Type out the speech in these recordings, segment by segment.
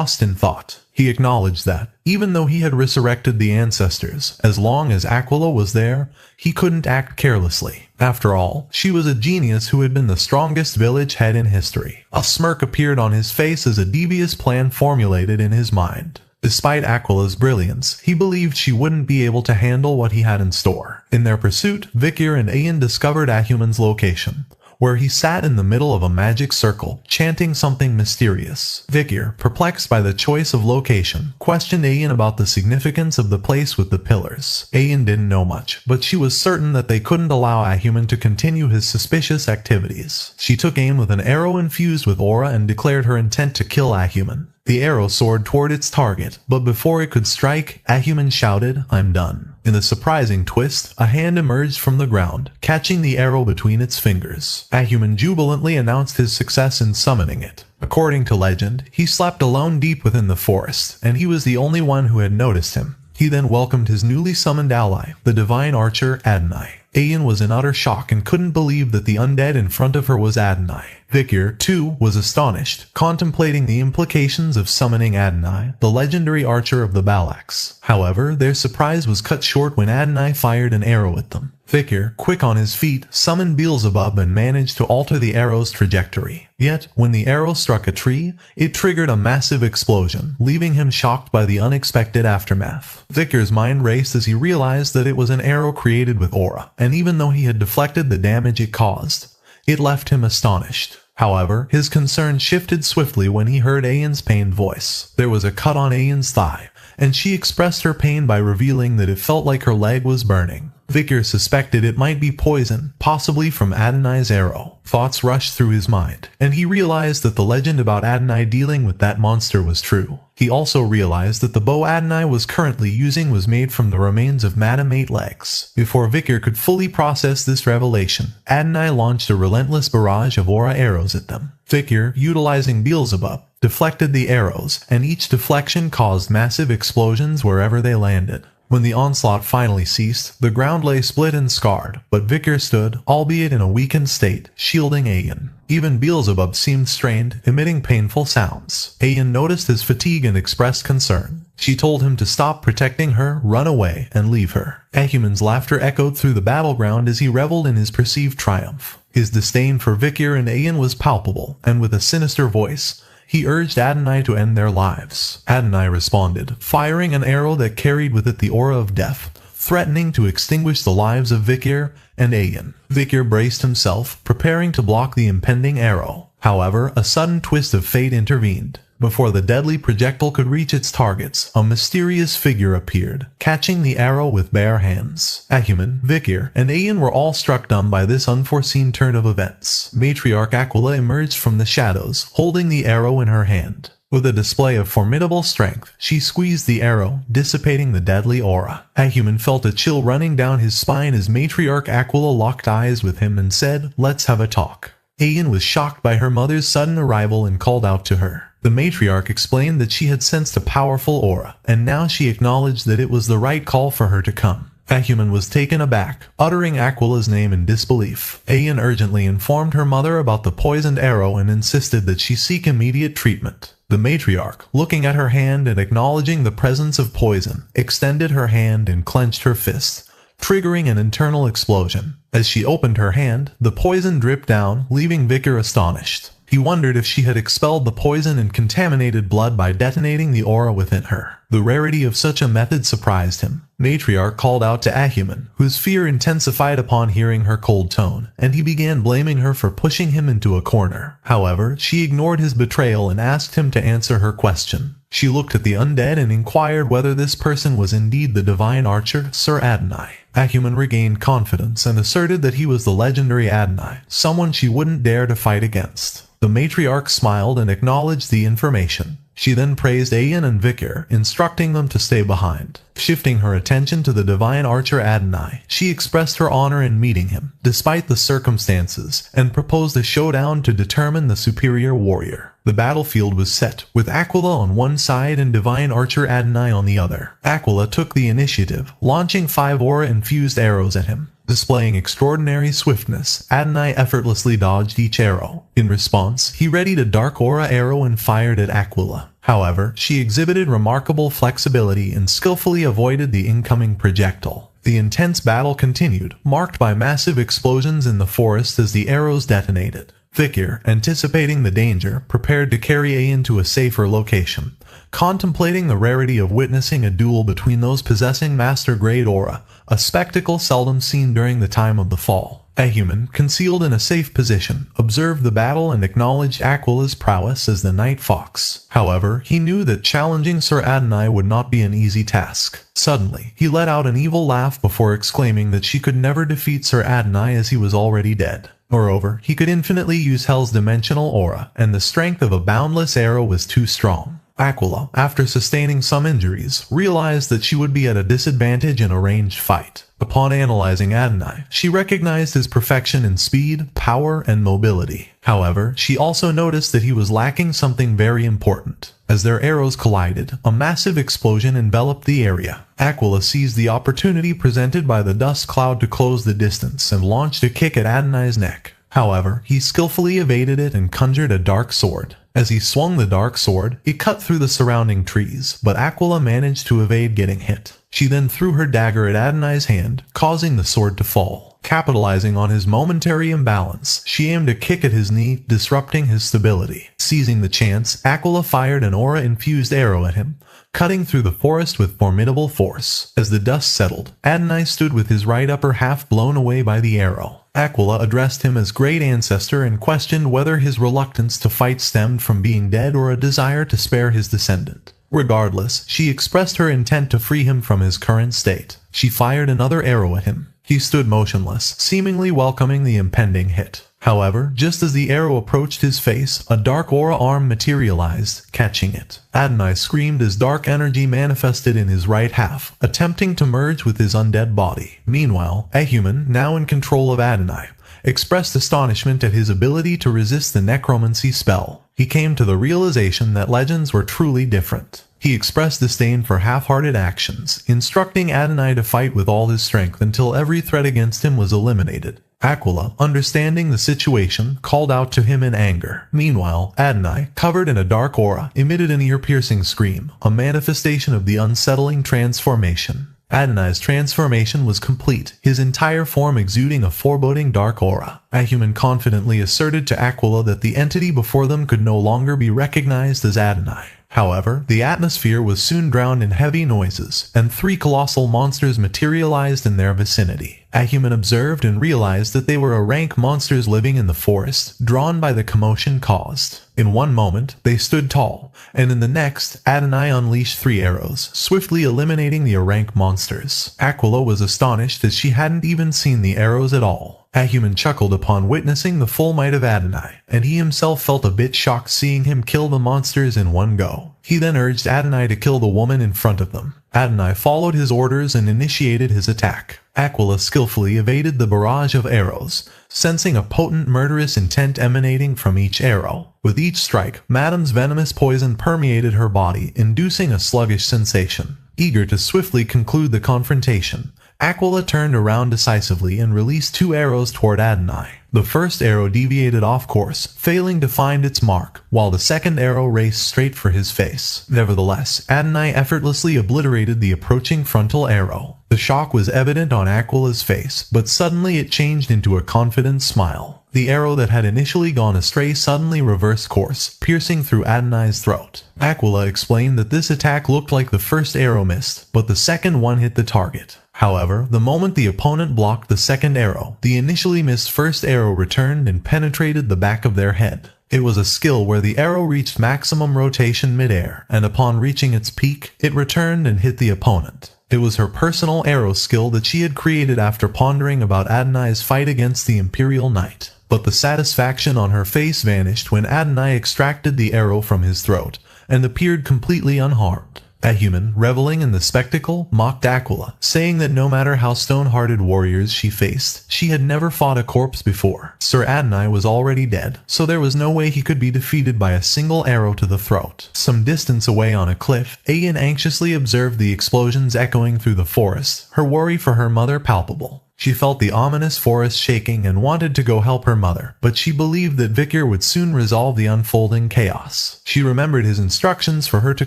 lost in thought. He acknowledged that, even though he had resurrected the ancestors, as long as Aquila was there, he couldn't act carelessly. After all, she was a genius who had been the strongest village head in history. A smirk appeared on his face as a devious plan formulated in his mind. Despite Aquila's brilliance, he believed she wouldn't be able to handle what he had in store. In their pursuit, Vikir and Ayan discovered Ahuman's location, where he sat in the middle of a magic circle, chanting something mysterious. Vikir, perplexed by the choice of location, questioned Ayan about the significance of the place with the pillars. Ayan didn't know much, but she was certain that they couldn't allow Ahuman to continue his suspicious activities. She took aim with an arrow infused with aura and declared her intent to kill Ahuman. The arrow soared toward its target, but before it could strike, Ahuman shouted, "I'm done." In a surprising twist, a hand emerged from the ground, catching the arrow between its fingers. Ahuman jubilantly announced his success in summoning it. According to legend, he slept alone deep within the forest, and he was the only one who had noticed him. He then welcomed his newly summoned ally, the divine archer Adonai. Ayan was in utter shock and couldn't believe that the undead in front of her was Adonai. Vikir, too, was astonished, contemplating the implications of summoning Adonai, the legendary archer of the Balax. However, their surprise was cut short when Adonai fired an arrow at them. Vikir, quick on his feet, summoned Beelzebub and managed to alter the arrow's trajectory. Yet, when the arrow struck a tree, it triggered a massive explosion, leaving him shocked by the unexpected aftermath. Vikir's mind raced as he realized that it was an arrow created with aura, and even though he had deflected the damage it caused, it left him astonished. However, his concern shifted swiftly when he heard Ayan's pained voice. There was a cut on Ayan's thigh, and she expressed her pain by revealing that it felt like her leg was burning. Vikir suspected it might be poison, possibly from Adonai's arrow. Thoughts rushed through his mind, and he realized that the legend about Adonai dealing with that monster was true. He also realized that the bow Adonai was currently using was made from the remains of Madame Eight Legs. Before Vikir could fully process this revelation, Adonai launched a relentless barrage of aura arrows at them. Vikir, utilizing Beelzebub, deflected the arrows, and each deflection caused massive explosions wherever they landed. When the onslaught finally ceased, the ground lay split and scarred, but Vikir stood, albeit in a weakened state, shielding Ayan. Even Beelzebub seemed strained, emitting painful sounds. Ayan noticed his fatigue and expressed concern. She told him to stop protecting her, run away, and leave her. Ahuman's laughter echoed through the battleground as he reveled in his perceived triumph. His disdain for Vikir and Ayan was palpable, and with a sinister voice, he urged Adonai to end their lives. Adonai responded, firing an arrow that carried with it the aura of death, threatening to extinguish the lives of Vikir and Ayan. Vikir braced himself, preparing to block the impending arrow. However, a sudden twist of fate intervened. Before the deadly projectile could reach its targets, a mysterious figure appeared, catching the arrow with bare hands. Ahuman, Vikir, and Ayan were all struck dumb by this unforeseen turn of events. Matriarch Aquila emerged from the shadows, holding the arrow in her hand. With a display of formidable strength, she squeezed the arrow, dissipating the deadly aura. Ahuman felt a chill running down his spine as Matriarch Aquila locked eyes with him and said, "Let's have a talk." Ayan was shocked by her mother's sudden arrival and called out to her. The matriarch explained that she had sensed a powerful aura, and now she acknowledged that it was the right call for her to come. Ahuman was taken aback, uttering Aquila's name in disbelief. Ayan urgently informed her mother about the poisoned arrow and insisted that she seek immediate treatment. The matriarch, looking at her hand and acknowledging the presence of poison, extended her hand and clenched her fist, triggering an internal explosion. As she opened her hand, the poison dripped down, leaving Vikir astonished. He wondered if she had expelled the poison and contaminated blood by detonating the aura within her. The rarity of such a method surprised him. Matriarch called out to Ahuman, whose fear intensified upon hearing her cold tone, and he began blaming her for pushing him into a corner. However, she ignored his betrayal and asked him to answer her question. She looked at the undead and inquired whether this person was indeed the divine archer, Sir Adonai. Ahuman regained confidence and asserted that he was the legendary Adonai, someone she wouldn't dare to fight against. The matriarch smiled and acknowledged the information. She then praised Ayan and Vikir, instructing them to stay behind. Shifting her attention to the divine archer Adonai, she expressed her honor in meeting him, despite the circumstances, and proposed a showdown to determine the superior warrior. The battlefield was set, with Aquila on one side and divine archer Adonai on the other. Aquila took the initiative, launching 5 aura-infused arrows at him. Displaying extraordinary swiftness, Adonai effortlessly dodged each arrow. In response, he readied a dark aura arrow and fired at Aquila. However, she exhibited remarkable flexibility and skillfully avoided the incoming projectile. The intense battle continued, marked by massive explosions in the forest as the arrows detonated. Vikir, anticipating the danger, prepared to carry Ayan to a safer location. Contemplating the rarity of witnessing a duel between those possessing master-grade aura, a spectacle seldom seen during the time of the fall. A human, concealed in a safe position, observed the battle and acknowledged Aquila's prowess as the Night Fox. However, he knew that challenging Sir Adonai would not be an easy task. Suddenly, he let out an evil laugh before exclaiming that she could never defeat Sir Adonai as he was already dead. Moreover, he could infinitely use Hell's dimensional aura, and the strength of a boundless arrow was too strong. Aquila, after sustaining some injuries, realized that she would be at a disadvantage in a ranged fight. Upon analyzing Adonai, she recognized his perfection in speed, power, and mobility. However, she also noticed that he was lacking something very important. As their arrows collided, a massive explosion enveloped the area. Aquila seized the opportunity presented by the dust cloud to close the distance and launched a kick at Adonai's neck. However, he skillfully evaded it and conjured a dark sword. As he swung the dark sword, it cut through the surrounding trees, but Aquila managed to evade getting hit. She then threw her dagger at Adonai's hand, causing the sword to fall. Capitalizing on his momentary imbalance, she aimed a kick at his knee, disrupting his stability. Seizing the chance, Aquila fired an aura-infused arrow at him, cutting through the forest with formidable force. As the dust settled, Adonai stood with his right upper half blown away by the arrow. Aquila addressed him as Great Ancestor and questioned whether his reluctance to fight stemmed from being dead or a desire to spare his descendant. Regardless, she expressed her intent to free him from his current state. She fired another arrow at him. He stood motionless, seemingly welcoming the impending hit. However, just as the arrow approached his face, a dark aura arm materialized, catching it. Adonai screamed as dark energy manifested in his right half, attempting to merge with his undead body. Meanwhile, a human, now in control of Adonai, expressed astonishment at his ability to resist the necromancy spell. He came to the realization that legends were truly different. He expressed disdain for half-hearted actions, instructing Adonai to fight with all his strength until every threat against him was eliminated. Aquila, understanding the situation, called out to him in anger. Meanwhile, Adonai, covered in a dark aura, emitted an ear-piercing scream, a manifestation of the unsettling transformation. Adonai's transformation was complete, his entire form exuding a foreboding dark aura. A human confidently asserted to Aquila that the entity before them could no longer be recognized as Adonai. However, the atmosphere was soon drowned in heavy noises, and 3 colossal monsters materialized in their vicinity. A human observed and realized that they were rank monsters living in the forest, drawn by the commotion caused. In one moment, they stood tall, and in the next, Adonai unleashed 3 arrows, swiftly eliminating the rank monsters. Aquila was astonished as she hadn't even seen the arrows at all. A human chuckled upon witnessing the full might of Adonai, and he himself felt a bit shocked seeing him kill the monsters in one go. He then urged Adonai to kill the woman in front of them. Adonai followed his orders and initiated his attack. Aquila skillfully evaded the barrage of arrows, sensing a potent murderous intent emanating from each arrow. With each strike, Madame's venomous poison permeated her body, inducing a sluggish sensation. Eager to swiftly conclude the confrontation, Aquila turned around decisively and released 2 arrows toward Adonai. The first arrow deviated off course, failing to find its mark, while the second arrow raced straight for his face. Nevertheless, Adonai effortlessly obliterated the approaching frontal arrow. The shock was evident on Aquila's face, but suddenly it changed into a confident smile. The arrow that had initially gone astray suddenly reversed course, piercing through Adonai's throat. Aquila explained that this attack looked like the first arrow missed, but the second one hit the target. However, the moment the opponent blocked the second arrow, the initially missed first arrow returned and penetrated the back of their head. It was a skill where the arrow reached maximum rotation midair, and upon reaching its peak, it returned and hit the opponent. It was her personal arrow skill that she had created after pondering about Adonai's fight against the Imperial Knight. But the satisfaction on her face vanished when Adonai extracted the arrow from his throat, and appeared completely unharmed. A human, reveling in the spectacle, mocked Aquila, saying that no matter how stone-hearted warriors she faced, she had never fought a corpse before. Sir Adonai was already dead, so there was no way he could be defeated by a single arrow to the throat. Some distance away on a cliff, Ayan anxiously observed the explosions echoing through the forest, her worry for her mother palpable. She felt the ominous forest shaking and wanted to go help her mother, but she believed that Vikir would soon resolve the unfolding chaos. She remembered his instructions for her to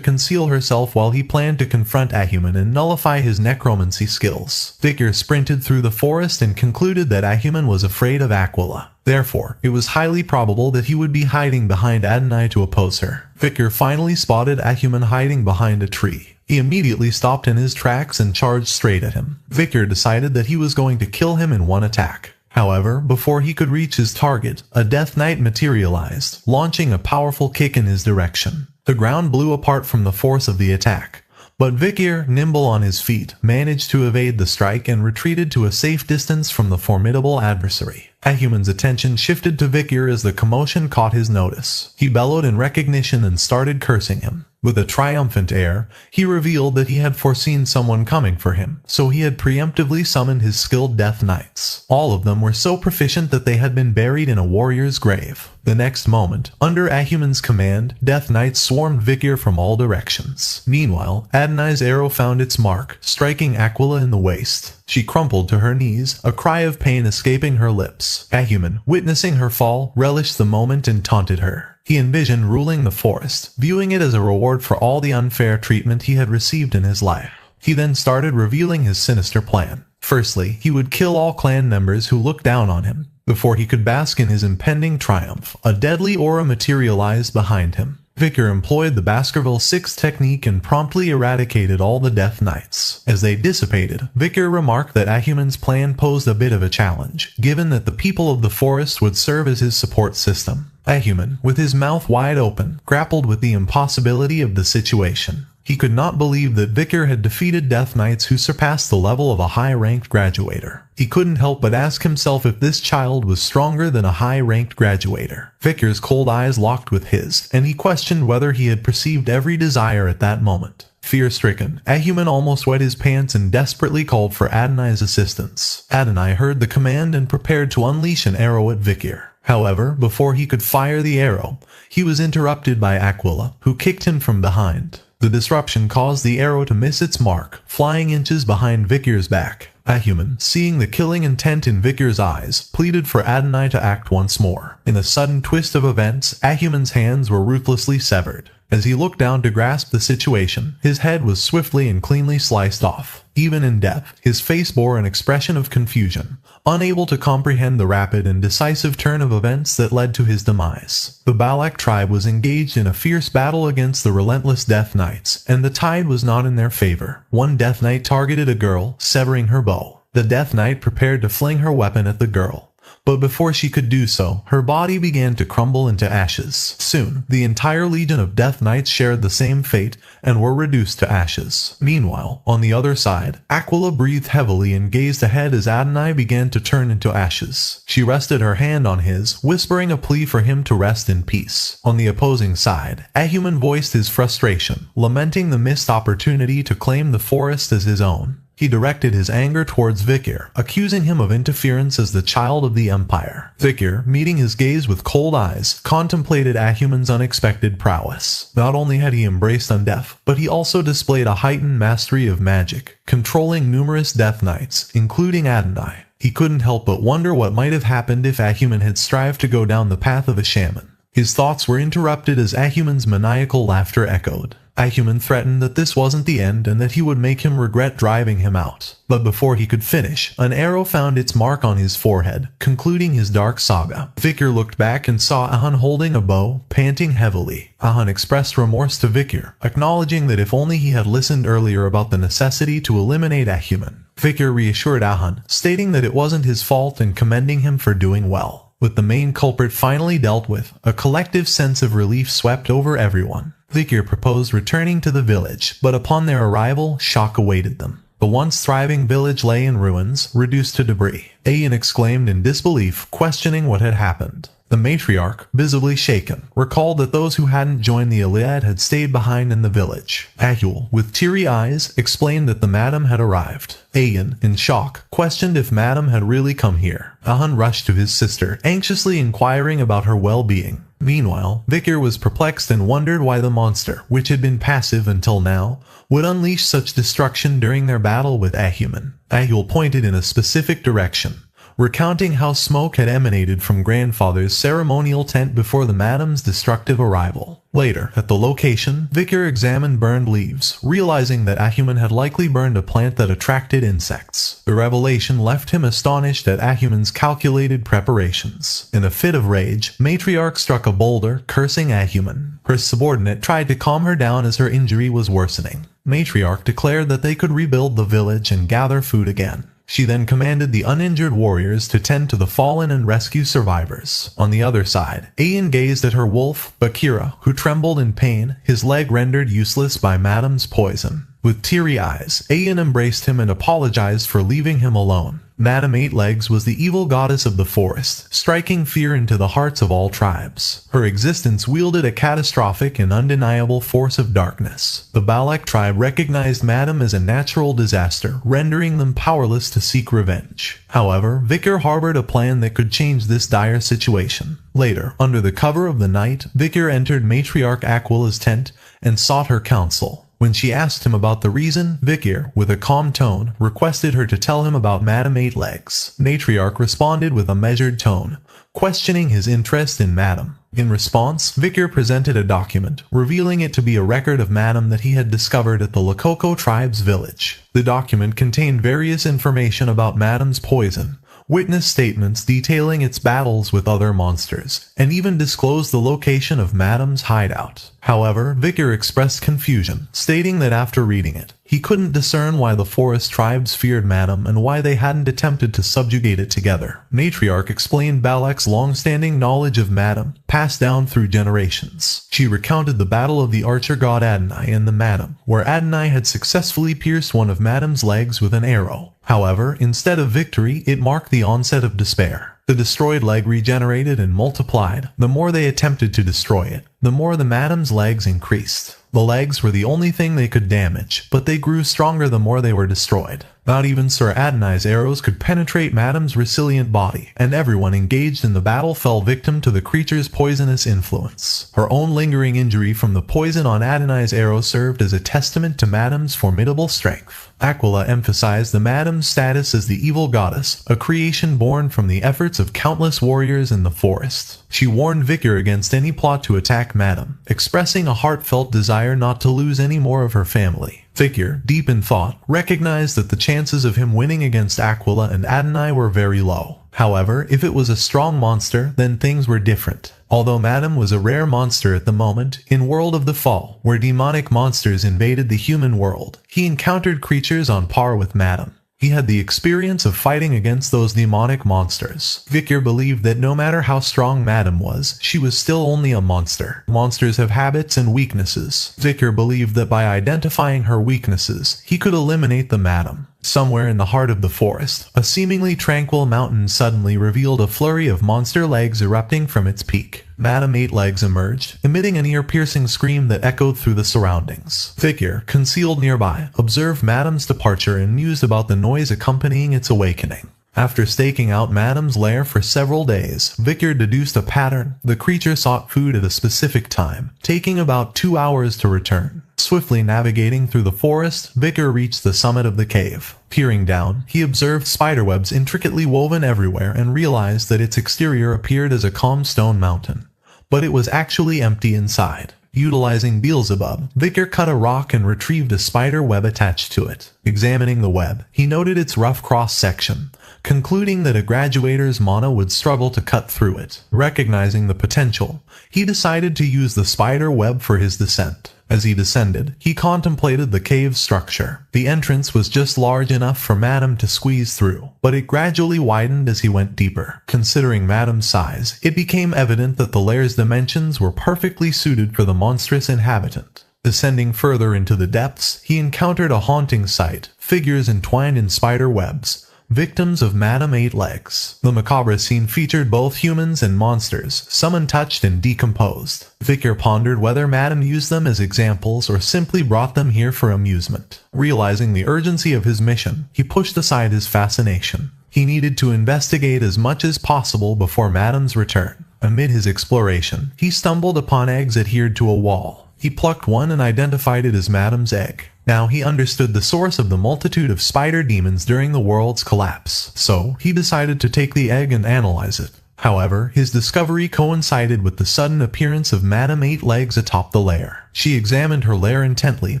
conceal herself while he planned to confront Ahuman and nullify his necromancy skills. Vikir sprinted through the forest and concluded that Ahuman was afraid of Aquila. Therefore, it was highly probable that he would be hiding behind Adonai to oppose her. Vikir finally spotted Ahuman hiding behind a tree. He immediately stopped in his tracks and charged straight at him. Vikir decided that he was going to kill him in one attack. However, before he could reach his target, a Death Knight materialized, launching a powerful kick in his direction. The ground blew apart from the force of the attack. But Vikir, nimble on his feet, managed to evade the strike and retreated to a safe distance from the formidable adversary. Ahuman's attention shifted to Vikir as the commotion caught his notice. He bellowed in recognition and started cursing him. With a triumphant air, he revealed that he had foreseen someone coming for him, so he had preemptively summoned his skilled Death Knights. All of them were so proficient that they had been buried in a warrior's grave. The next moment, under Ahuman's command, Death Knights swarmed Vikir from all directions. Meanwhile, Adonai's arrow found its mark, striking Aquila in the waist. She crumpled to her knees, a cry of pain escaping her lips. Ahuman, witnessing her fall, relished the moment and taunted her. He envisioned ruling the forest, viewing it as a reward for all the unfair treatment he had received in his life. He then started revealing his sinister plan. Firstly, he would kill all clan members who looked down on him. Before he could bask in his impending triumph, a deadly aura materialized behind him. Vikir employed the Baskerville 6 technique and promptly eradicated all the Death Knights. As they dissipated, Vikir remarked that Ahuman's plan posed a bit of a challenge, given that the people of the forest would serve as his support system. Ahuman, with his mouth wide open, grappled with the impossibility of the situation. He could not believe that Vikir had defeated Death Knights who surpassed the level of a high-ranked graduator. He couldn't help but ask himself if this child was stronger than a high-ranked graduator. Vikir's cold eyes locked with his, and he questioned whether he had perceived every desire at that moment. Fear-stricken, Ahuman almost wet his pants and desperately called for Adonai's assistance. Adonai heard the command and prepared to unleash an arrow at Vikir. However, before he could fire the arrow, he was interrupted by Aquila, who kicked him from behind. The disruption caused the arrow to miss its mark, flying inches behind Vikir's back. Ahuman, seeing the killing intent in Vikir's eyes, pleaded for Adonai to act once more. In a sudden twist of events, Ahuman's hands were ruthlessly severed. As he looked down to grasp the situation, his head was swiftly and cleanly sliced off. Even in death, his face bore an expression of confusion, unable to comprehend the rapid and decisive turn of events that led to his demise. The Balak tribe was engaged in a fierce battle against the relentless Death Knights, and the tide was not in their favor. One Death Knight targeted a girl, severing her bow. The Death Knight prepared to fling her weapon at the girl. But before she could do so, her body began to crumble into ashes. Soon, the entire legion of Death Knights shared the same fate and were reduced to ashes. Meanwhile, on the other side, Aquila breathed heavily and gazed ahead as Adonai began to turn into ashes. She rested her hand on his, whispering a plea for him to rest in peace. On the opposing side, Ahuman voiced his frustration, lamenting the missed opportunity to claim the forest as his own. He directed his anger towards Vikir, accusing him of interference as the child of the Empire. Vikir, meeting his gaze with cold eyes, contemplated Ahuman's unexpected prowess. Not only had he embraced undeath, but he also displayed a heightened mastery of magic, controlling numerous Death Knights, including Adonai. He couldn't help but wonder what might have happened if Ahuman had strived to go down the path of a shaman. His thoughts were interrupted as Ahuman's maniacal laughter echoed. Ahuman threatened that this wasn't the end and that he would make him regret driving him out. But before he could finish, an arrow found its mark on his forehead, concluding his dark saga. Vikir looked back and saw Ahun holding a bow, panting heavily. Ahun expressed remorse to Vikir, acknowledging that if only he had listened earlier about the necessity to eliminate Ahuman. Vikir reassured Ahun, stating that it wasn't his fault and commending him for doing well. With the main culprit finally dealt with, a collective sense of relief swept over everyone. Vikir proposed returning to the village, but upon their arrival, shock awaited them. The once thriving village lay in ruins, reduced to debris. Ayan exclaimed in disbelief, questioning what had happened. The matriarch, visibly shaken, recalled that those who hadn't joined the Iliad had stayed behind in the village. Ahul, with teary eyes, explained that the madam had arrived. Ayan, in shock, questioned if madam had really come here. Ahun rushed to his sister, anxiously inquiring about her well-being. Meanwhile, Vikir was perplexed and wondered why the monster, which had been passive until now, would unleash such destruction during their battle with Ahuman. Ahul pointed in a specific direction, recounting how smoke had emanated from grandfather's ceremonial tent before the madam's destructive arrival. Later, at the location, Vikir examined burned leaves, realizing that Ahuman had likely burned a plant that attracted insects. The revelation left him astonished at Ahuman's calculated preparations. In a fit of rage, Matriarch struck a boulder, cursing Ahuman. Her subordinate tried to calm her down as her injury was worsening. Matriarch declared that they could rebuild the village and gather food again. She then commanded the uninjured warriors to tend to the fallen and rescue survivors. On the other side, Ayan gazed at her wolf, Bakira, who trembled in pain, his leg rendered useless by madam's poison. With teary eyes, Ayan embraced him and apologized for leaving him alone. Madame Eight Legs was the evil goddess of the forest, striking fear into the hearts of all tribes. Her existence wielded a catastrophic and undeniable force of darkness. The Balak tribe recognized Madame as a natural disaster, rendering them powerless to seek revenge. However, Vikir harbored a plan that could change this dire situation. Later, under the cover of the night, Vikir entered Matriarch Aquila's tent and sought her counsel. When she asked him about the reason, Vikir, with a calm tone, requested her to tell him about Madame Eight Legs. Matriarch responded with a measured tone, questioning his interest in Madame. In response, Vikir presented a document, revealing it to be a record of Madame that he had discovered at the Lakoko tribe's village. The document contained various information about Madame's poison, witness statements detailing its battles with other monsters, and even disclosed the location of Madame's hideout. However, Vikir expressed confusion, stating that after reading it, he couldn't discern why the forest tribes feared Madame and why they hadn't attempted to subjugate it together. Matriarch explained Balak's long-standing knowledge of Madame, passed down through generations. She recounted the battle of the archer god Adonai and the Madame, where Adonai had successfully pierced one of Madame's legs with an arrow. However, instead of victory, it marked the onset of despair. The destroyed leg regenerated and multiplied. The more they attempted to destroy it, the more the Madame's legs increased. The legs were the only thing they could damage, but they grew stronger the more they were destroyed. Not even Sir Adonai's arrows could penetrate Madame's resilient body, and everyone engaged in the battle fell victim to the creature's poisonous influence. Her own lingering injury from the poison on Adonai's arrow served as a testament to Madame's formidable strength. Aquila emphasized the Madame's status as the evil goddess, a creation born from the efforts of countless warriors in the forest. She warned Vikir against any plot to attack Madame, expressing a heartfelt desire not to lose any more of her family. Vikir, deep in thought, recognized that the chances of him winning against Aquila and Adonai were very low. However, if it was a strong monster, then things were different. Although Madame was a rare monster at the moment, in World of the Fall, where demonic monsters invaded the human world, he encountered creatures on par with Madame. He had the experience of fighting against those demonic monsters. Vikir believed that no matter how strong Madame was, she was still only a monster. Monsters have habits and weaknesses. Vikir believed that by identifying her weaknesses, he could eliminate the Madame. Somewhere in the heart of the forest, a seemingly tranquil mountain suddenly revealed a flurry of monster legs erupting from its peak. Madame Eight Legs emerged, emitting an ear-piercing scream that echoed through the surroundings. Vikir, concealed nearby, observed Madame's departure and mused about the noise accompanying its awakening. After staking out Madame's lair for several days, Vikir deduced a pattern. The creature sought food at a specific time, taking about 2 hours to return. Swiftly navigating through the forest, Vikir reached the summit of the cave. Peering down, he observed spiderwebs intricately woven everywhere and realized that its exterior appeared as a calm stone mountain. But it was actually empty inside. Utilizing Beelzebub, Vikir cut a rock and retrieved a spider web attached to it. Examining the web, he noted its rough cross-section, concluding that a graduator's mana would struggle to cut through it. Recognizing the potential, he decided to use the spider web for his descent. As he descended, he contemplated the cave's structure. The entrance was just large enough for Madame to squeeze through, but it gradually widened as he went deeper. Considering Madame's size, it became evident that the lair's dimensions were perfectly suited for the monstrous inhabitant. Descending further into the depths, he encountered a haunting sight, figures entwined in spider webs. victims of Madame Eight Legs. The macabre scene featured both humans and monsters, some untouched and decomposed. Vikir pondered whether Madame used them as examples or simply brought them here for amusement. Realizing the urgency of his mission, he pushed aside his fascination. He needed to investigate as much as possible before Madame's return. Amid his exploration, he stumbled upon eggs adhered to a wall. He plucked one and identified it as Madame's egg. Now he understood the source of the multitude of spider demons during the world's collapse, so he decided to take the egg and analyze it. However, his discovery coincided with the sudden appearance of Madame Eight Legs atop the lair. She examined her lair intently,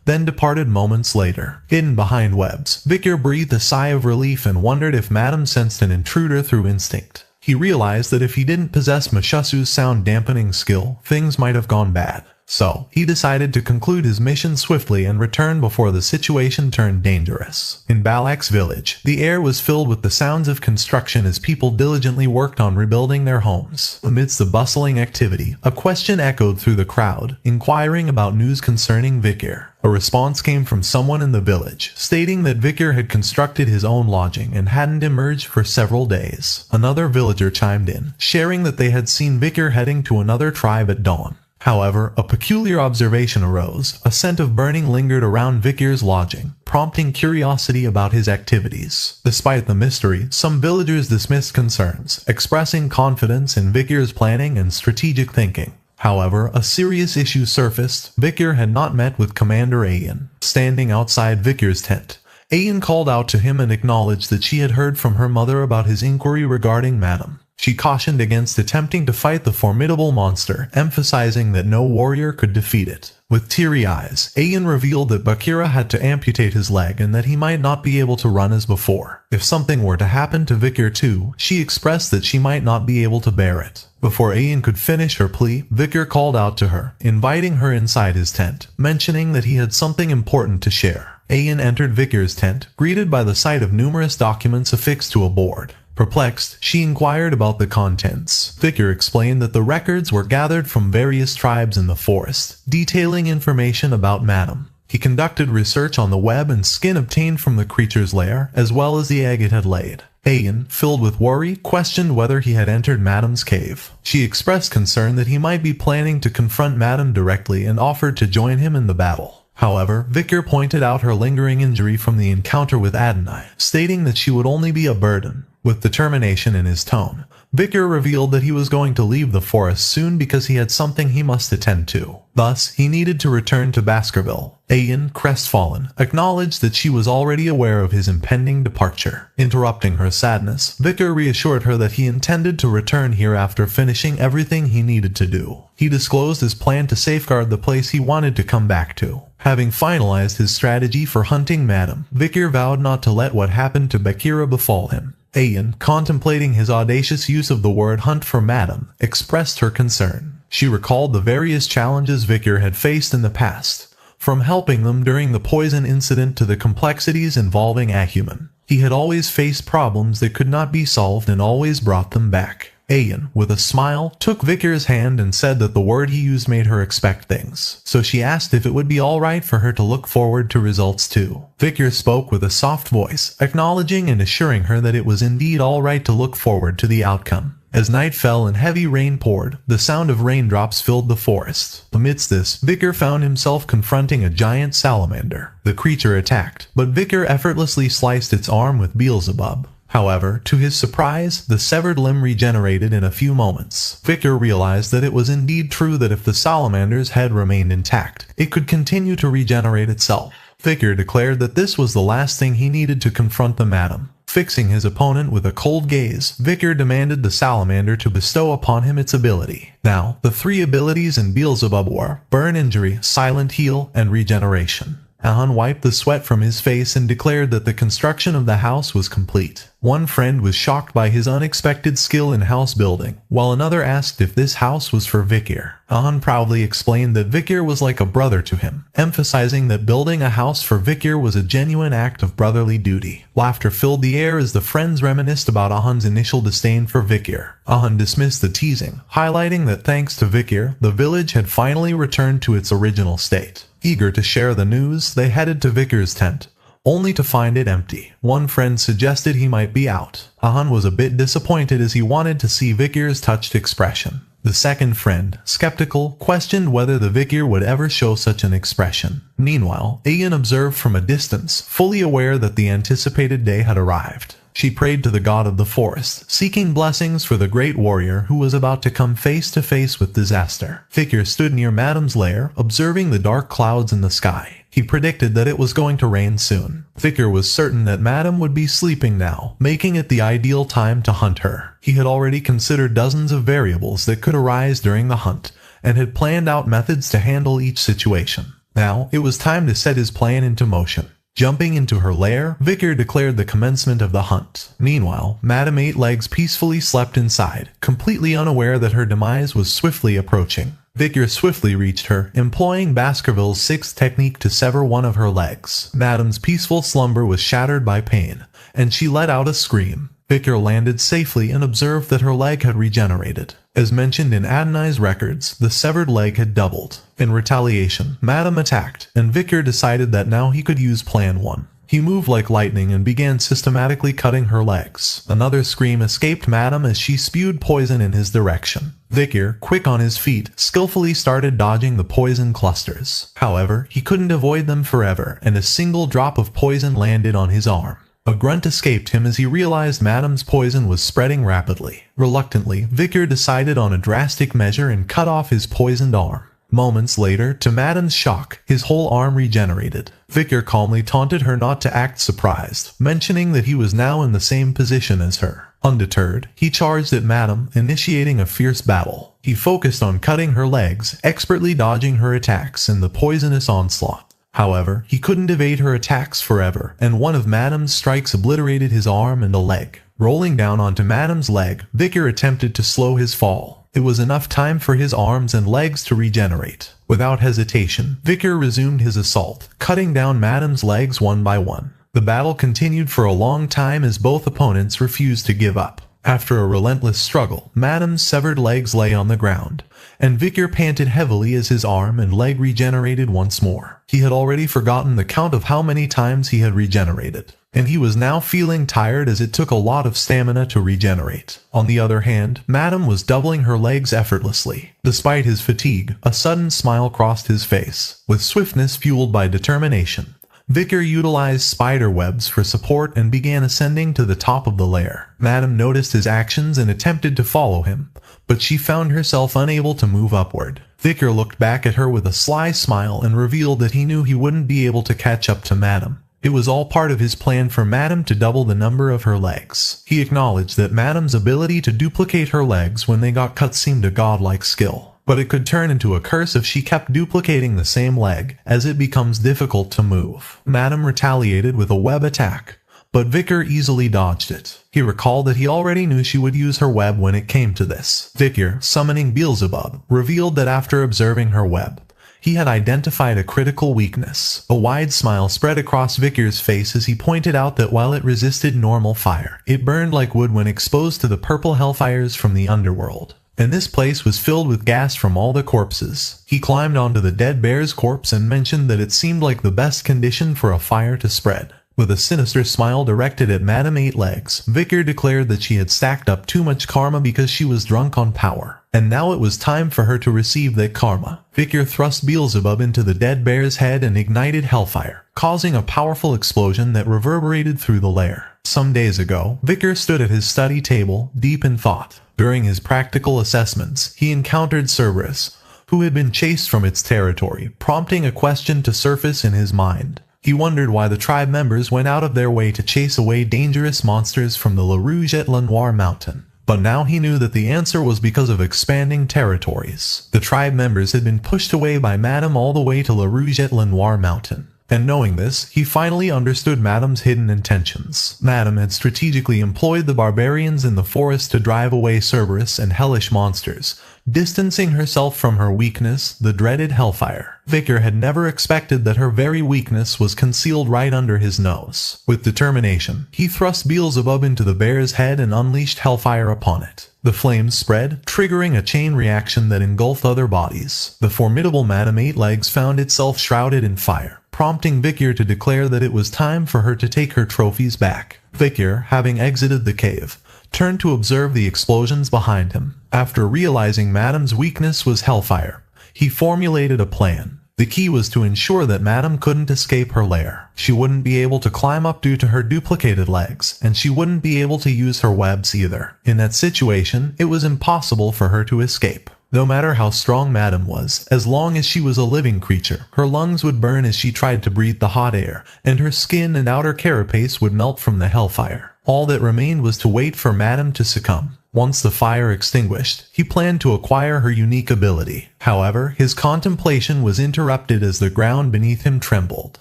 then departed moments later. Hidden behind webs, Vikir breathed a sigh of relief and wondered if Madame sensed an intruder through instinct. He realized that if he didn't possess Mashasu's sound-dampening skill, things might have gone bad. So, he decided to conclude his mission swiftly and return before the situation turned dangerous. In Balak's village, the air was filled with the sounds of construction as people diligently worked on rebuilding their homes. Amidst the bustling activity, a question echoed through the crowd, inquiring about news concerning Vikir. A response came from someone in the village, stating that Vikir had constructed his own lodging and hadn't emerged for several days. Another villager chimed in, sharing that they had seen Vikir heading to another tribe at dawn. However, a peculiar observation arose. A scent of burning lingered around Vikir's lodging, prompting curiosity about his activities. Despite the mystery, some villagers dismissed concerns, expressing confidence in Vikir's planning and strategic thinking. However, a serious issue surfaced. Vikir had not met with Commander Ayan. Standing outside Vikir's tent, Ayan called out to him and acknowledged that she had heard from her mother about his inquiry regarding Madame. She cautioned against attempting to fight the formidable monster, emphasizing that no warrior could defeat it. With teary eyes, Ayan revealed that Bakira had to amputate his leg and that he might not be able to run as before. If something were to happen to Vikir too, she expressed that she might not be able to bear it. Before Ayan could finish her plea, Vikir called out to her, inviting her inside his tent, mentioning that he had something important to share. Ayan entered Vikir's tent, greeted by the sight of numerous documents affixed to a board. Perplexed, she inquired about the contents. Vikir explained that the records were gathered from various tribes in the forest, detailing information about Madame. He conducted research on the web and skin obtained from the creature's lair, as well as the egg it had laid. Ayan, filled with worry, questioned whether he had entered Madame's cave. She expressed concern that he might be planning to confront Madame directly and offered to join him in the battle. However, Vikir pointed out her lingering injury from the encounter with Adonai, stating that she would only be a burden. With determination in his tone, Vikir revealed that he was going to leave the forest soon because he had something he must attend to. Thus, he needed to return to Baskerville. Ayan, crestfallen, acknowledged that she was already aware of his impending departure. Interrupting her sadness, Vikir reassured her that he intended to return here after finishing everything he needed to do. He disclosed his plan to safeguard the place he wanted to come back to. Having finalized his strategy for hunting Madame, Vikir vowed not to let what happened to Bakira befall him. Ayan, contemplating his audacious use of the word hunt for Madame, expressed her concern. She recalled the various challenges Vikir had faced in the past, from helping them during the poison incident to the complexities involving Ahuman. He had always faced problems that could not be solved and always brought them back. Ayan, with a smile, took Vikir's hand and said that the word he used made her expect things, so she asked if it would be alright for her to look forward to results too. Vikir spoke with a soft voice, acknowledging and assuring her that it was indeed alright to look forward to the outcome. As night fell and heavy rain poured, the sound of raindrops filled the forest. Amidst this, Vikir found himself confronting a giant salamander. The creature attacked, but Vikir effortlessly sliced its arm with Beelzebub. However, to his surprise, the severed limb regenerated in a few moments. Vikir realized that it was indeed true that if the salamander's head remained intact, it could continue to regenerate itself. Vikir declared that this was the last thing he needed to confront the Madame. Fixing his opponent with a cold gaze, Vikir demanded the salamander to bestow upon him its ability. Now, the three abilities in Beelzebub were Burn Injury, Silent Heal, and Regeneration. Ahan wiped the sweat from his face and declared that the construction of the house was complete. One friend was shocked by his unexpected skill in house building, while another asked if this house was for Vikir. Ahan proudly explained that Vikir was like a brother to him, emphasizing that building a house for Vikir was a genuine act of brotherly duty. Laughter filled the air as the friends reminisced about Ahan's initial disdain for Vikir. Ahan dismissed the teasing, highlighting that thanks to Vikir, the village had finally returned to its original state. Eager to share the news, they headed to Vikir's tent. only to find it empty. One friend suggested he might be out. Ahan was a bit disappointed as he wanted to see Vikir's touched expression. The second friend, skeptical, questioned whether the Vikir would ever show such an expression. Meanwhile, Ayan observed from a distance, fully aware that the anticipated day had arrived. She prayed to the god of the forest, seeking blessings for the great warrior who was about to come face to face with disaster. Vikir stood near Madam's lair, observing the dark clouds in the sky. He predicted that it was going to rain soon. Vikir was certain that Madam would be sleeping now, making it the ideal time to hunt her. He had already considered dozens of variables that could arise during the hunt, and had planned out methods to handle each situation. Now, it was time to set his plan into motion. Jumping into her lair, Vikir declared the commencement of the hunt. Meanwhile, Madame Eight Legs peacefully slept inside, completely unaware that her demise was swiftly approaching. Vikir swiftly reached her, employing Baskerville's sixth technique to sever one of her legs. Madame's peaceful slumber was shattered by pain, and she let out a scream. Vikir landed safely and observed that her leg had regenerated. As mentioned in Adonai's records, the severed leg had doubled. In retaliation, Madame attacked, and Vikir decided that now he could use Plan 1. He moved like lightning and began systematically cutting her legs. Another scream escaped Madame as she spewed poison in his direction. Vikir, quick on his feet, skillfully started dodging the poison clusters. However, he couldn't avoid them forever, and a single drop of poison landed on his arm. A grunt escaped him as he realized Madame's poison was spreading rapidly. Reluctantly, Vikir decided on a drastic measure and cut off his poisoned arm. Moments later, to Madame's shock, his whole arm regenerated. Vikir calmly taunted her not to act surprised, mentioning that he was now in the same position as her. Undeterred, he charged at Madame, initiating a fierce battle. He focused on cutting her legs, expertly dodging her attacks and the poisonous onslaught. However, he couldn't evade her attacks forever, and one of Madame's strikes obliterated his arm and a leg. Rolling down onto Madame's leg, Vikir attempted to slow his fall. It was enough time for his arms and legs to regenerate. Without hesitation, Vikir resumed his assault, cutting down Madame's legs one by one. The battle continued for a long time as both opponents refused to give up. After a relentless struggle, Madame's severed legs lay on the ground, and Vikir panted heavily as his arm and leg regenerated once more. He had already forgotten the count of how many times he had regenerated, and he was now feeling tired as it took a lot of stamina to regenerate. On the other hand, Madame was doubling her legs effortlessly. Despite his fatigue, a sudden smile crossed his face. With swiftness fueled by determination, Vikir utilized spider webs for support and began ascending to the top of the lair. Madame noticed his actions and attempted to follow him, but she found herself unable to move upward. Vikir looked back at her with a sly smile and revealed that he knew he wouldn't be able to catch up to Madame. It was all part of his plan for Madame to double the number of her legs. He acknowledged that Madame's ability to duplicate her legs when they got cut seemed a godlike skill, but it could turn into a curse if she kept duplicating the same leg, as it becomes difficult to move. Madame retaliated with a web attack, but Vikir easily dodged it. He recalled that he already knew she would use her web when it came to this. Vikir, summoning Beelzebub, revealed that after observing her web, he had identified a critical weakness. A wide smile spread across Vikir's face as he pointed out that while it resisted normal fire, it burned like wood when exposed to the purple hellfires from the underworld. And this place was filled with gas from all the corpses. He climbed onto the dead bear's corpse and mentioned that it seemed like the best condition for a fire to spread. With a sinister smile directed at Madame Eight Legs, Vikir declared that she had stacked up too much karma because she was drunk on power, and now it was time for her to receive that karma. Vikir thrust Beelzebub into the dead bear's head and ignited hellfire, causing a powerful explosion that reverberated through the lair. Some days ago, Vikir stood at his study table, deep in thought. During his practical assessments, he encountered Cerberus, who had been chased from its territory, prompting a question to surface in his mind. He wondered why the tribe members went out of their way to chase away dangerous monsters from the La Rouge et La Noire mountain. But now he knew that the answer was because of expanding territories. The tribe members had been pushed away by Madame all the way to La Rouge et La Noire mountain. And knowing this, he finally understood Madame's hidden intentions. Madame had strategically employed the barbarians in the forest to drive away Cerberus and hellish monsters, distancing herself from her weakness, the dreaded hellfire. Vikir had never expected that her very weakness was concealed right under his nose. With determination, he thrust Beelzebub into the bear's head and unleashed hellfire upon it. The flames spread, triggering a chain reaction that engulfed other bodies. The formidable Madame Eight Legs found itself shrouded in fire. prompting Vikir to declare that it was time for her to take her trophies back. Vikir, having exited the cave, turned to observe the explosions behind him. After realizing Madam's weakness was hellfire, he formulated a plan. The key was to ensure that Madame couldn't escape her lair. She wouldn't be able to climb up due to her duplicated legs, and she wouldn't be able to use her webs either. In that situation, it was impossible for her to escape. No matter how strong Madame was, as long as she was a living creature, her lungs would burn as she tried to breathe the hot air, and her skin and outer carapace would melt from the hellfire. All that remained was to wait for Madame to succumb. Once the fire extinguished, he planned to acquire her unique ability. However, his contemplation was interrupted as the ground beneath him trembled.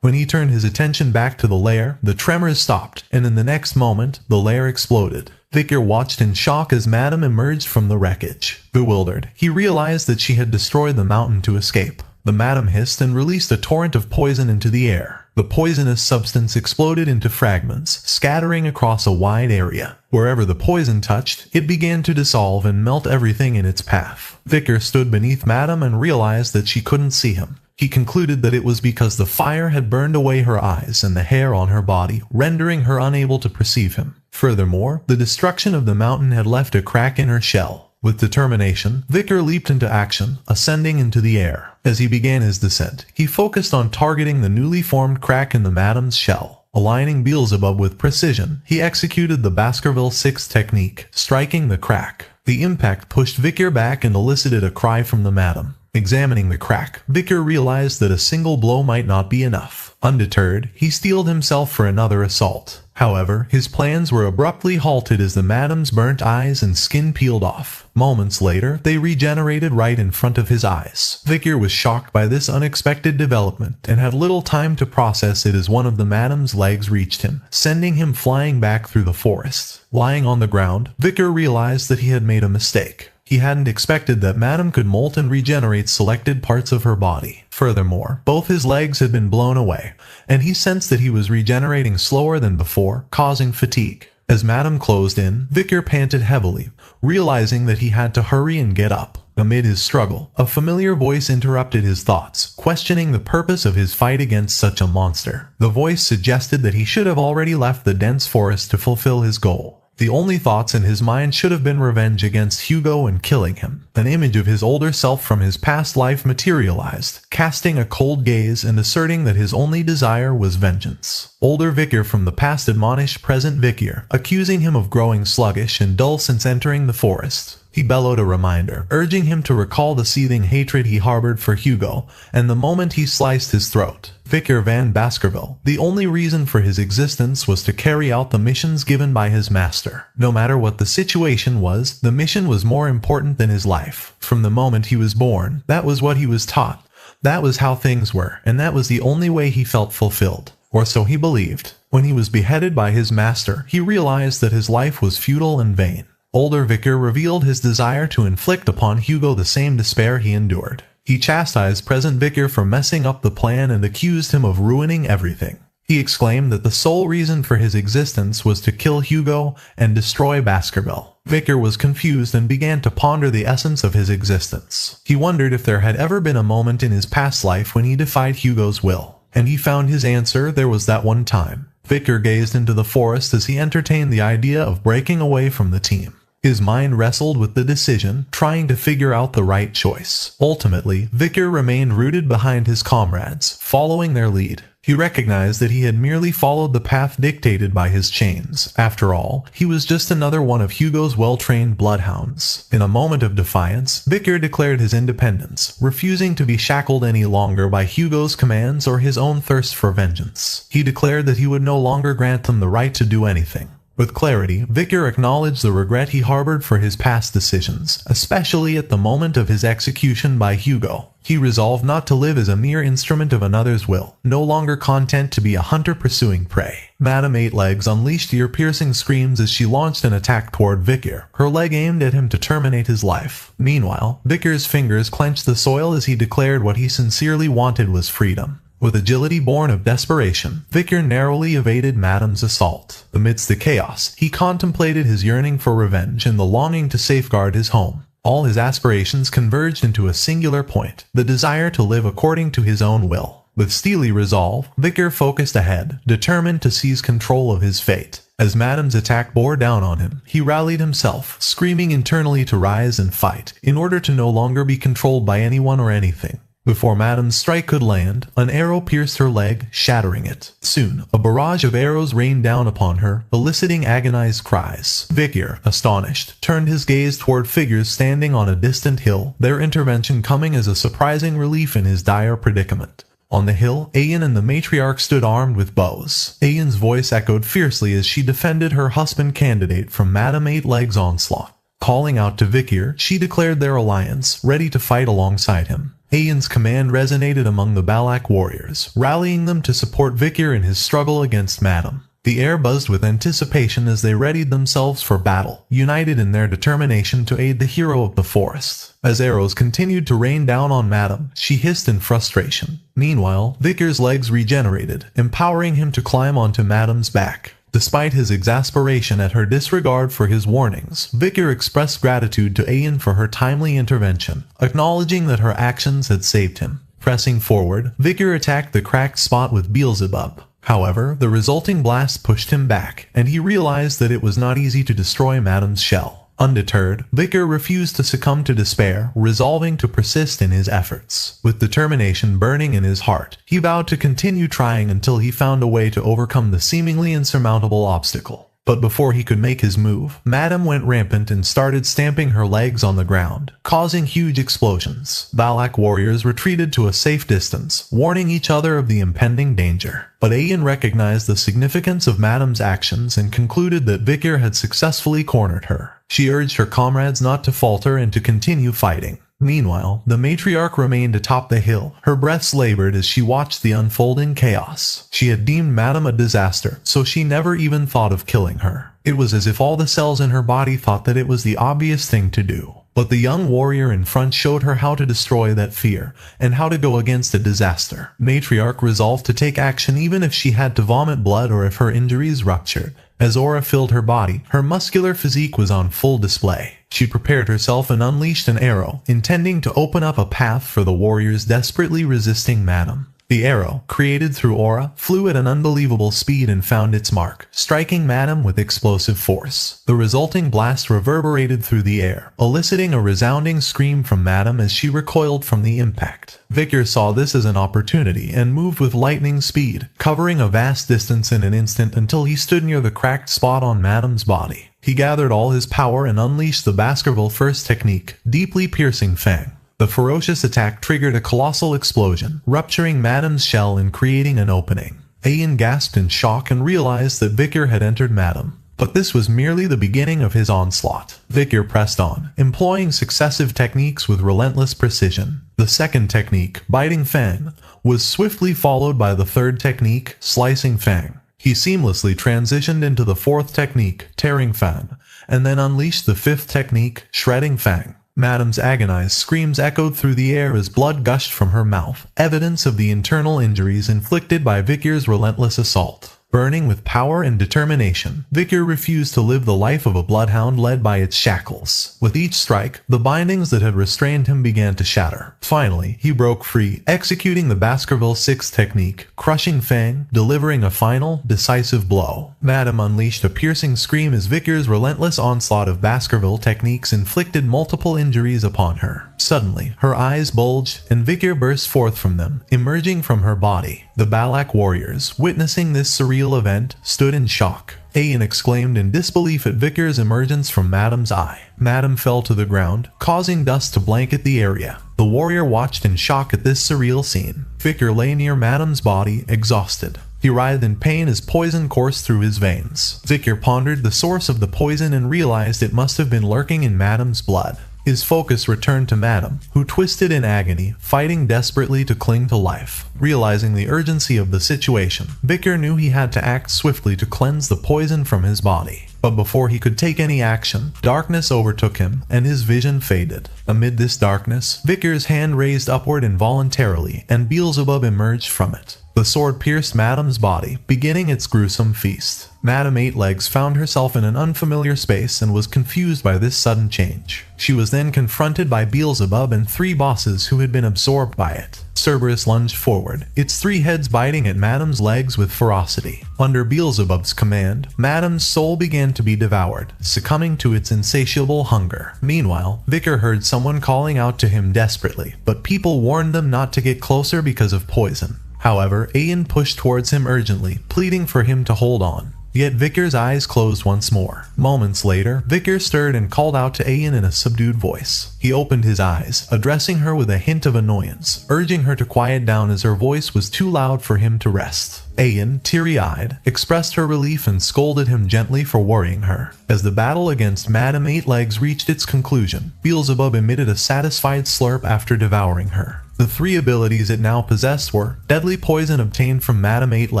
When he turned his attention back to the lair, the tremors stopped, and in the next moment, the lair exploded. Vikir watched in shock as Madame emerged from the wreckage. Bewildered, he realized that she had destroyed the mountain to escape. The Madame hissed and released a torrent of poison into the air. The poisonous substance exploded into fragments, scattering across a wide area. Wherever the poison touched, it began to dissolve and melt everything in its path. Vikir stood beneath Madame and realized that she couldn't see him. He concluded that it was because the fire had burned away her eyes and the hair on her body, rendering her unable to perceive him. Furthermore, the destruction of the mountain had left a crack in her shell. With determination, Vikir leaped into action, ascending into the air. As he began his descent, he focused on targeting the newly formed crack in the Madame's shell. Aligning Beelzebub with precision, he executed the Baskerville 6 technique, striking the crack. The impact pushed Vikir back and elicited a cry from the Madame. Examining the crack, Vikir realized that a single blow might not be enough. Undeterred, he steeled himself for another assault. However, his plans were abruptly halted as the Madame's burnt eyes and skin peeled off. Moments later, they regenerated right in front of his eyes. Vikir was shocked by this unexpected development and had little time to process it as one of the Madame's legs reached him, sending him flying back through the forest. Lying on the ground, Vikir realized that he had made a mistake. He hadn't expected that Madame could molt and regenerate selected parts of her body. Furthermore, both his legs had been blown away, and he sensed that he was regenerating slower than before, causing fatigue. As Madame closed in, Vikir panted heavily, realizing that he had to hurry and get up. Amid his struggle, a familiar voice interrupted his thoughts, questioning the purpose of his fight against such a monster. The voice suggested that he should have already left the dense forest to fulfill his goal. The only thoughts in his mind should have been revenge against Hugo and killing him. An image of his older self from his past life materialized, casting a cold gaze and asserting that his only desire was vengeance. Older Vikir from the past admonished present Vikir, accusing him of growing sluggish and dull since entering the forest. He bellowed a reminder, urging him to recall the seething hatred he harbored for Hugo, and the moment he sliced his throat. Vikir van Baskerville, the only reason for his existence was to carry out the missions given by his master. No matter what the situation was, the mission was more important than his life. From the moment he was born, that was what he was taught. That was how things were, and that was the only way he felt fulfilled. Or so he believed. When he was beheaded by his master, he realized that his life was futile and vain. Older Vikir revealed his desire to inflict upon Hugo the same despair he endured. He chastised present Vikir for messing up the plan and accused him of ruining everything. He exclaimed that the sole reason for his existence was to kill Hugo and destroy Baskerville. Vikir was confused and began to ponder the essence of his existence. He wondered if there had ever been a moment in his past life when he defied Hugo's will. And he found his answer: there was that one time. Vikir gazed into the forest as he entertained the idea of breaking away from the team. His mind wrestled with the decision, trying to figure out the right choice. Ultimately, Vikir remained rooted behind his comrades, following their lead. He recognized that he had merely followed the path dictated by his chains. After all, he was just another one of Hugo's well-trained bloodhounds. In a moment of defiance, Vikir declared his independence, refusing to be shackled any longer by Hugo's commands or his own thirst for vengeance. He declared that he would no longer grant them the right to do anything. With clarity, Vikir acknowledged the regret he harbored for his past decisions, especially at the moment of his execution by Hugo. He resolved not to live as a mere instrument of another's will, no longer content to be a hunter pursuing prey. Madame Eightlegs unleashed ear-piercing screams as she launched an attack toward Vikir, her leg aimed at him to terminate his life. Meanwhile, Vikir's fingers clenched the soil as he declared what he sincerely wanted was freedom. With agility born of desperation, Vikir narrowly evaded Madame's assault. Amidst the chaos, he contemplated his yearning for revenge and the longing to safeguard his home. All his aspirations converged into a singular point: the desire to live according to his own will. With steely resolve, Vikir focused ahead, determined to seize control of his fate. As Madam's attack bore down on him, he rallied himself, screaming internally to rise and fight, in order to no longer be controlled by anyone or anything. Before Madam's strike could land, an arrow pierced her leg, shattering it. Soon, a barrage of arrows rained down upon her, eliciting agonized cries. Vikir, astonished, turned his gaze toward figures standing on a distant hill, their intervention coming as a surprising relief in his dire predicament. On the hill, Ayan and the matriarch stood armed with bows. Ayan's voice echoed fiercely as she defended her husband candidate from Madame Eight-Leg's onslaught. Calling out to Vikir, she declared their alliance, ready to fight alongside him. Ayan's command resonated among the Balak warriors, rallying them to support Vikir in his struggle against Madame. The air buzzed with anticipation as they readied themselves for battle, united in their determination to aid the hero of the forest. As arrows continued to rain down on Madame, she hissed in frustration. Meanwhile, Vikir's legs regenerated, empowering him to climb onto Madame's back. Despite his exasperation at her disregard for his warnings, Vikir expressed gratitude to Ayan for her timely intervention, acknowledging that her actions had saved him. Pressing forward, Vikir attacked the cracked spot with Beelzebub. However, the resulting blast pushed him back, and he realized that it was not easy to destroy Madame's shell. Undeterred, Vikir refused to succumb to despair, resolving to persist in his efforts. With determination burning in his heart, he vowed to continue trying until he found a way to overcome the seemingly insurmountable obstacle. But before he could make his move, Madame went rampant and started stamping her legs on the ground, causing huge explosions. Balak warriors retreated to a safe distance, warning each other of the impending danger. But Ayan recognized the significance of Madame's actions and concluded that Vikir had successfully cornered her. She urged her comrades not to falter and to continue fighting. Meanwhile, the matriarch remained atop the hill. Her breaths labored as she watched the unfolding chaos. She had deemed Madame a disaster, so she never even thought of killing her. It was as if all the cells in her body thought that it was the obvious thing to do. But the young warrior in front showed her how to destroy that fear, and how to go against a disaster. Matriarch resolved to take action even if she had to vomit blood or if her injuries ruptured. As aura filled her body, her muscular physique was on full display. She prepared herself and unleashed an arrow, intending to open up a path for the warriors desperately resisting Madame. The arrow, created through aura, flew at an unbelievable speed and found its mark, striking Madame with explosive force. The resulting blast reverberated through the air, eliciting a resounding scream from Madame as she recoiled from the impact. Vikir saw this as an opportunity and moved with lightning speed, covering a vast distance in an instant until he stood near the cracked spot on Madame's body. He gathered all his power and unleashed the Baskerville First technique, Deeply Piercing Fang. The ferocious attack triggered a colossal explosion, rupturing Madame's shell and creating an opening. Ayan gasped in shock and realized that Vikir had entered Madame. But this was merely the beginning of his onslaught. Vikir pressed on, employing successive techniques with relentless precision. The second technique, Biting Fang, was swiftly followed by the third technique, Slicing Fang. He seamlessly transitioned into the fourth technique, Tearing Fang, and then unleashed the fifth technique, Shredding Fang. Madame's agonized screams echoed through the air as blood gushed from her mouth, evidence of the internal injuries inflicted by Vikir's relentless assault. Burning with power and determination, Vikir refused to live the life of a bloodhound led by its shackles. With each strike, the bindings that had restrained him began to shatter. Finally, he broke free, executing the Baskerville Sixth technique, Crushing Fang, delivering a final, decisive blow. Madame unleashed a piercing scream as Vikir's relentless onslaught of Baskerville techniques inflicted multiple injuries upon her. Suddenly, her eyes bulged, and Vikir burst forth from them, emerging from her body. The Balak warriors, witnessing this surreal event, stood in shock. Ayan exclaimed in disbelief at Vikir's emergence from Madame's eye. Madame fell to the ground, causing dust to blanket the area. The warrior watched in shock at this surreal scene. Vikir lay near Madame's body, exhausted. He writhed in pain as poison coursed through his veins. Vikir pondered the source of the poison and realized it must have been lurking in Madame's blood. His focus returned to Madame, who twisted in agony, fighting desperately to cling to life. Realizing the urgency of the situation, Vikir knew he had to act swiftly to cleanse the poison from his body. But before he could take any action, darkness overtook him, and his vision faded. Amid this darkness, Vikir's hand raised upward involuntarily, and Beelzebub emerged from it. The sword pierced Madame's body, beginning its gruesome feast. Madame Eight-Legs found herself in an unfamiliar space and was confused by this sudden change. She was then confronted by Beelzebub and three bosses who had been absorbed by it. Cerberus lunged forward, its 3 heads biting at Madam's legs with ferocity. Under Beelzebub's command, Madam's soul began to be devoured, succumbing to its insatiable hunger. Meanwhile, Vikir heard someone calling out to him desperately, but people warned them not to get closer because of poison. However, Ayan pushed towards him urgently, pleading for him to hold on. Yet Vikir's eyes closed once more. Moments later, Vikir stirred and called out to Ayan in a subdued voice. He opened his eyes, addressing her with a hint of annoyance, urging her to quiet down as her voice was too loud for him to rest. Ayan, teary-eyed, expressed her relief and scolded him gently for worrying her. As the battle against Madame Eight Legs reached its conclusion, Beelzebub emitted a satisfied slurp after devouring her. The 3 abilities it now possessed were deadly poison obtained from Madame Eight Legs,